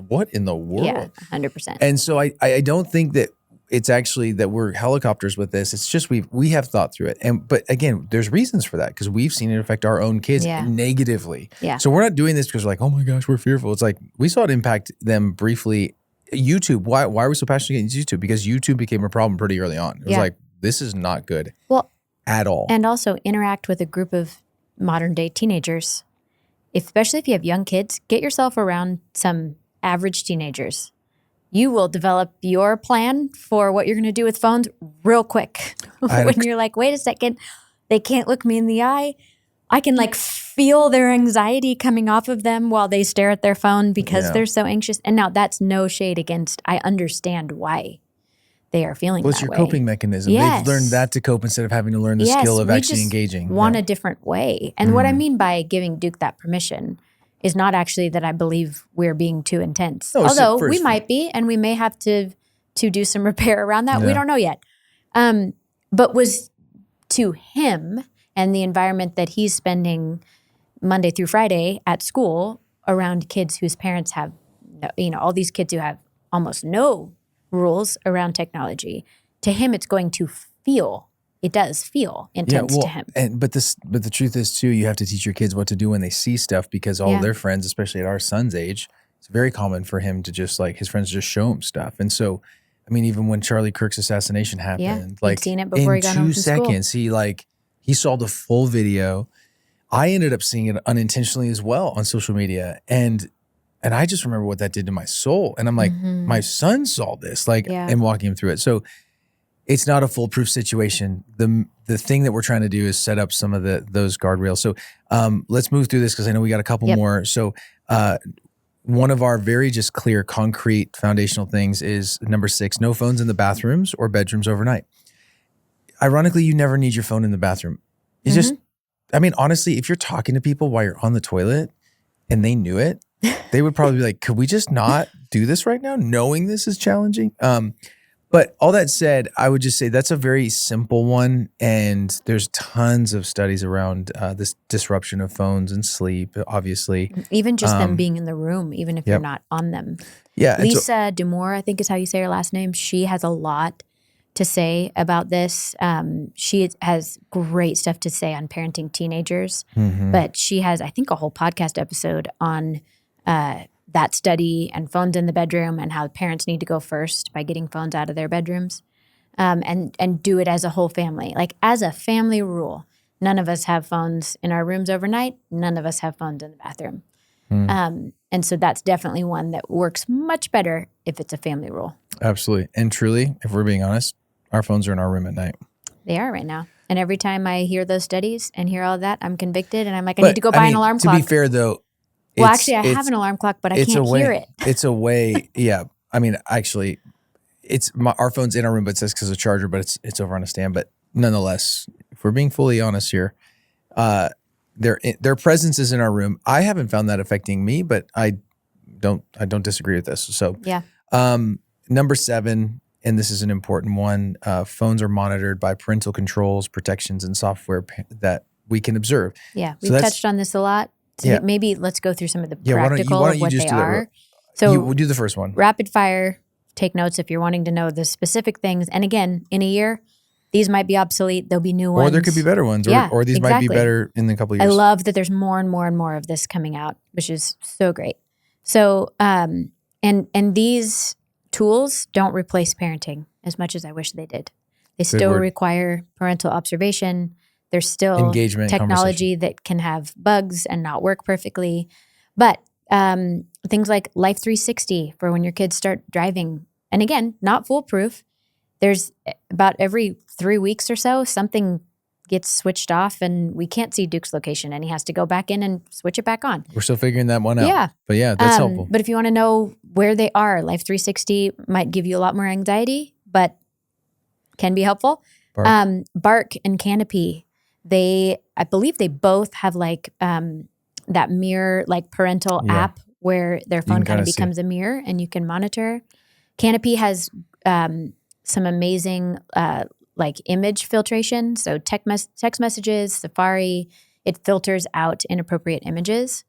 what in the world? Yeah, 100%. And so I don't think that it's actually that we're helicopters with this. It's just we have thought through it. But again, there's reasons for that because we've seen it affect our own kids negatively. Yeah. So we're not doing this because we're like, oh my gosh, we're fearful. It's like we saw it impact them briefly. YouTube, why are we so passionate against YouTube? Because YouTube became a problem pretty early on. It was like, this is not good. Well, at all. And also interact with a group of modern day teenagers. Especially if you have young kids, get yourself around some average teenagers. You will develop your plan for what you're going to do with phones real quick. When you're like, wait a second, they can't look me in the eye. I can like feel their anxiety coming off of them while they stare at their phone because they're so anxious. And now that's no shade against, I understand why they are feeling that way. Well, it's your coping mechanism. Yes. They've learned that to cope instead of having to learn the skill of actually engaging. We want a different way. And what I mean by giving Duke that permission is not actually that I believe we're being too intense. No, although we might be, and we may have to do some repair around that. Yeah. We don't know yet. But was to him and the environment that he's spending Monday through Friday at school around kids whose parents have, all these kids who have almost no rules around technology. To him, it's going to it does feel intense to him. But the truth is too, you have to teach your kids what to do when they see stuff because all their friends, especially at our son's age, it's very common for him to just like his friends just show him stuff. And so, I mean, even when Charlie Kirk's assassination happened, like seen it before he got home from school. In 2 seconds, he saw the full video. I ended up seeing it unintentionally as well on social media. And I just remember what that did to my soul. And I'm like, my son saw this, and walking him through it. So it's not a foolproof situation. The thing that we're trying to do is set up some of those guardrails. So let's move through this because I know we got a couple more. So one of our very just clear, concrete, foundational things is number 6, no phones in the bathrooms or bedrooms overnight. Ironically, you never need your phone in the bathroom. It's just, I mean, honestly, if you're talking to people while you're on the toilet and they knew it, they would probably be like, could we just not do this right now, knowing this is challenging? But all that said, I would just say that's a very simple one. And there's tons of studies around this disruption of phones and sleep, obviously. Even just them being in the room, even if you're not on them. Yeah. Lisa D'Amour, I think is how you say her last name. She has a lot to say about this. She has great stuff to say on parenting teenagers. But she has, I think, a whole podcast episode on that study and phones in the bedroom and how parents need to go first by getting phones out of their bedrooms and do it as a whole family. Like as a family rule, none of us have phones in our rooms overnight. None of us have phones in the bathroom. And so that's definitely one that works much better if it's a family rule. Absolutely. And truly, if we're being honest, our phones are in our room at night. They are right now. And every time I hear those studies and hear all of that, I'm convicted and I'm like, I need to go buy an alarm clock. To be fair though, well, actually, I have an alarm clock, but I can't hear it. It's a way, yeah. I mean, actually, our phone's in our room, but it says because of charger, but it's over on a stand. But nonetheless, if we're being fully honest here, their presence is in our room. I haven't found that affecting me, but I don't disagree with this. So yeah. Number 7, and this is an important one. Phones are monitored by parental controls, protections, and software that we can observe. Yeah, we've touched on this a lot. So maybe let's go through some of the practical of what they are. So we'll do the first one. Rapid fire. Take notes if you're wanting to know the specific things. And again, in a year, these might be obsolete. There'll be new ones. Or there could be better ones. Or these might be better in a couple of years. I love that there's more and more and more of this coming out, which is so great. So, and these tools don't replace parenting as much as I wish they did. They still require parental observation. There's still engagement, technology that can have bugs and not work perfectly. But things like Life 360 for when your kids start driving. And again, not foolproof. There's about every 3 weeks or so, something gets switched off and we can't see Duke's location and he has to go back in and switch it back on. We're still figuring that one out. Yeah. But yeah, that's helpful. But if you want to know where they are, Life 360 might give you a lot more anxiety, but can be helpful. Bark and Canopy, I believe they both have like that mirror, like parental app where their phone kind of becomes a mirror and you can monitor. Canopy has some amazing like image filtration. So text messages, Safari, it filters out inappropriate images.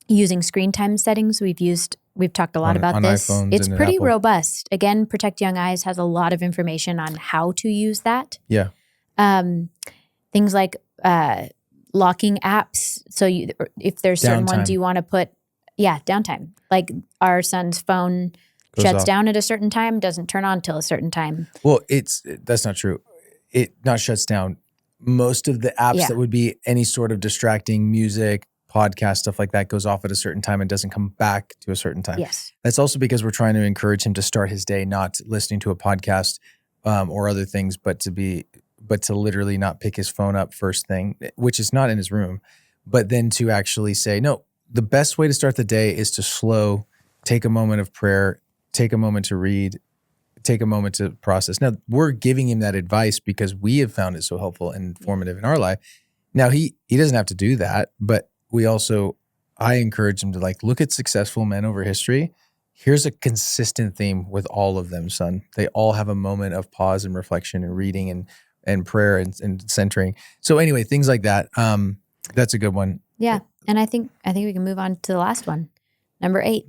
Using screen time settings, we've talked a lot about this. It's pretty robust. Again, Protect Young Eyes has a lot of information on how to use that. Yeah. Things like locking apps. So if there's certain ones you want to put, downtime. Like our son's phone shuts down at a certain time, doesn't turn on till a certain time. Well, that's not true. It not shuts down. Most of the apps that would be any sort of distracting music, podcast, stuff like that goes off at a certain time and doesn't come back to a certain time. Yes. That's also because we're trying to encourage him to start his day not listening to a podcast or other things, but to literally not pick his phone up first thing, which is not in his room, but then to actually say, no, the best way to start the day is to take a moment of prayer, take a moment to read, take a moment to process. Now, we're giving him that advice because we have found it so helpful and informative in our life. Now, he doesn't have to do that, but I encourage him to look at successful men over history. Here's a consistent theme with all of them, son. They all have a moment of pause and reflection and reading and prayer and centering. So anyway, things like that. That's a good one. Yeah. And I think we can move on to the last one. Number 8,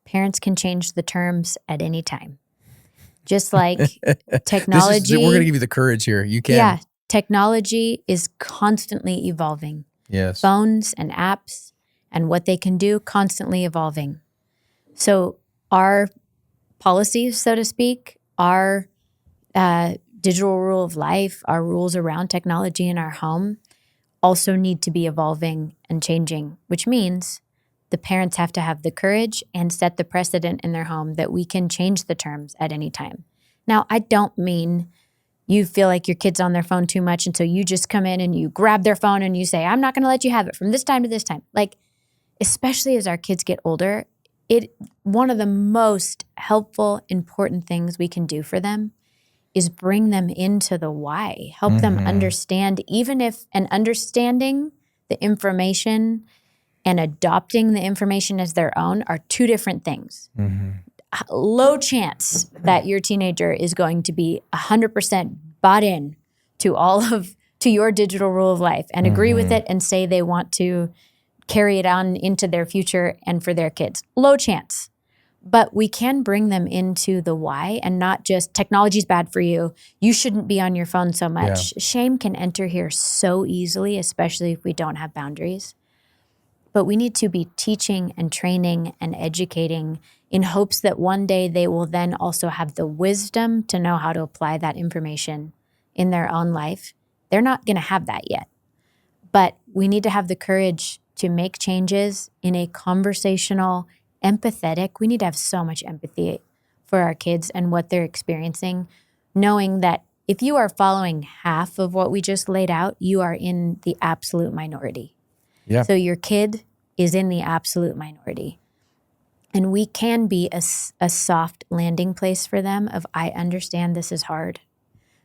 parents can change the terms at any time. Just like technology. We're going to give you the courage here. You can. Yeah. Technology is constantly evolving. Yes. Phones and apps and what they can do constantly evolving. So our policies, so to speak, our digital rule of life, our rules around technology in our home also need to be evolving and changing, which means the parents have to have the courage and set the precedent in their home that we can change the terms at any time. Now, I don't mean you feel like your kid's on their phone too much and so you just come in and you grab their phone and you say, I'm not going to let you have it from this time to this time. Especially as our kids get older, one of the most helpful, important things we can do for them is bring them into the why, help them understand, understanding the information and adopting the information as their own are two different things. Low chance that your teenager is going to be 100% bought in to your digital rule of life and agree with it and say they want to carry it on into their future and for their kids. Low chance. But we can bring them into the why and not just technology's bad for you. You shouldn't be on your phone so much. Yeah. Shame can enter here so easily, especially if we don't have boundaries. But we need to be teaching and training and educating in hopes that one day they will then also have the wisdom to know how to apply that information in their own life. They're not going to have that yet. But we need to have the courage to make changes in a conversational, empathetic. We need to have so much empathy for our kids and what they're experiencing, knowing that if you are following half of what we just laid out, you are in the absolute minority. Yeah. So your kid is in the absolute minority. And we can be a soft landing place for them of, I understand this is hard.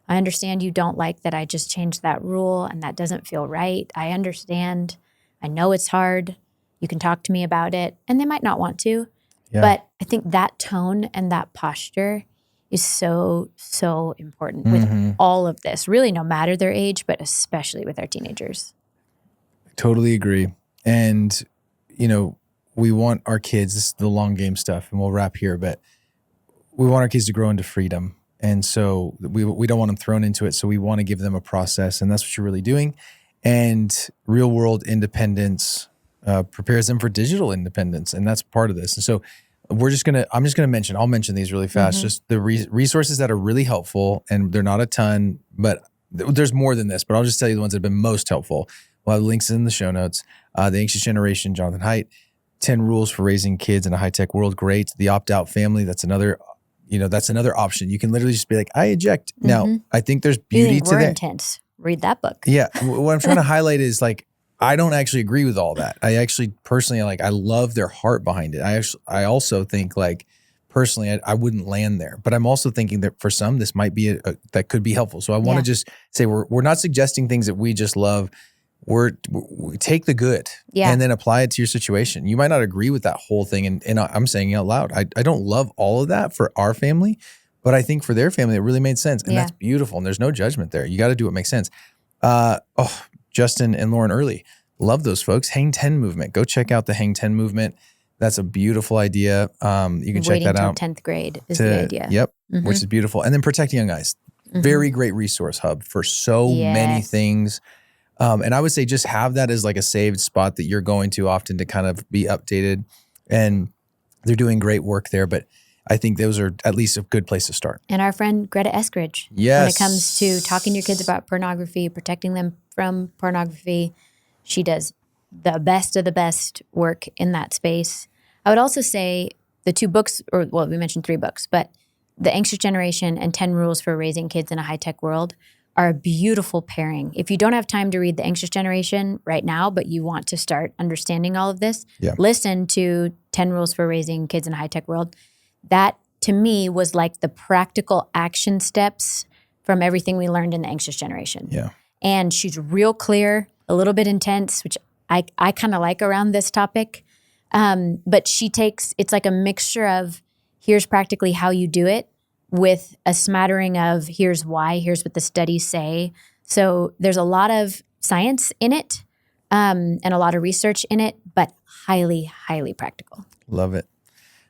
I understand you don't like that I just changed that rule and that doesn't feel right. I understand. I know it's hard. You can talk to me about it. And they might not want to. Yeah. But I think that tone and that posture is so, so important with all of this, really no matter their age, but especially with our teenagers. Totally agree. And, you know, we want our kids, this is the long game stuff, and we'll wrap here, but we want our kids to grow into freedom. And so we don't want them thrown into it. So we want to give them a process, and that's what you're really doing. And real world independence prepares them for digital independence. And that's part of this. And so I'm just going to I'll mention these really fast, just the resources that are really helpful, and they're not a ton, but there's more than this, but I'll just tell you the ones that have been most helpful. We'll have links in the show notes. The Anxious Generation, Jonathan Haidt, 10 Rules for Raising Kids in a High-Tech World. Great. The Opt-Out Family, that's another option. You can literally just be like, I eject. Now, I think there's beauty to that. Intense. Read that book. Yeah. What I'm trying to highlight is like, I don't actually agree with all that. I actually personally, I love their heart behind it. I also think like, personally, I wouldn't land there, but I'm also thinking that for some, this might be that could be helpful. So I want to just say, we're not suggesting things that we just love. We take the good and then apply it to your situation. You might not agree with that whole thing. And I'm saying it out loud. I don't love all of that for our family, but I think for their family, it really made sense. And that's beautiful. And there's no judgment there. You got to do what makes sense. Justin and Lauren Early, love those folks. Hang 10 movement. Go check out the Hang 10 movement. That's a beautiful idea. You can check that out. 10th grade is the idea. Yep, which is beautiful. And then Protecting Young Eyes. Very great resource hub for so many things. And I would say just have that as like a saved spot that you're going to often to kind of be updated. And they're doing great work there. But I think those are at least a good place to start. And our friend Greta Eskridge. Yes. When it comes to talking to your kids about pornography, protecting them from pornography, she does the best of the best work in that space. I would also say the 2 books, we mentioned 3 books, but The Anxious Generation and 10 Rules for Raising Kids in a High-Tech World are a beautiful pairing. If you don't have time to read The Anxious Generation right now, but you want to start understanding all of this, listen to 10 Rules for Raising Kids in a High-Tech World. That, to me, was like the practical action steps from everything we learned in The Anxious Generation. Yeah. And she's real clear, a little bit intense, which I kind of like around this topic. But it's like a mixture of here's practically how you do it with a smattering of here's why, here's what the studies say. So there's a lot of science in it and a lot of research in it, but highly, highly practical. Love it.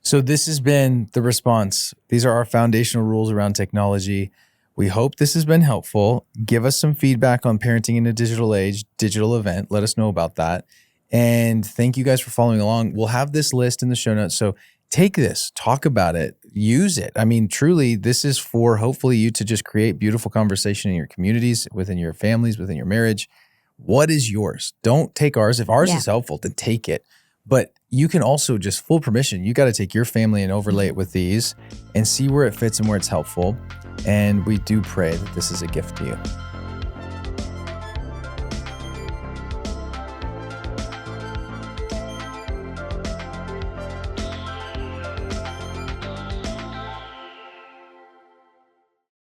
So this has been The Response. These are our foundational rules around technology. We hope this has been helpful. Give us some feedback on parenting in a digital age, digital event. Let us know about that. And thank you guys for following along. We'll have this list in the show notes. So take this, talk about it, use it. I mean, truly, this is for hopefully you to just create beautiful conversation in your communities, within your families, within your marriage. What is yours? Don't take ours. If ours is helpful, then take it. But you can also just full permission. You got to take your family and overlay it with these and see where it fits and where it's helpful. And we do pray that this is a gift to you.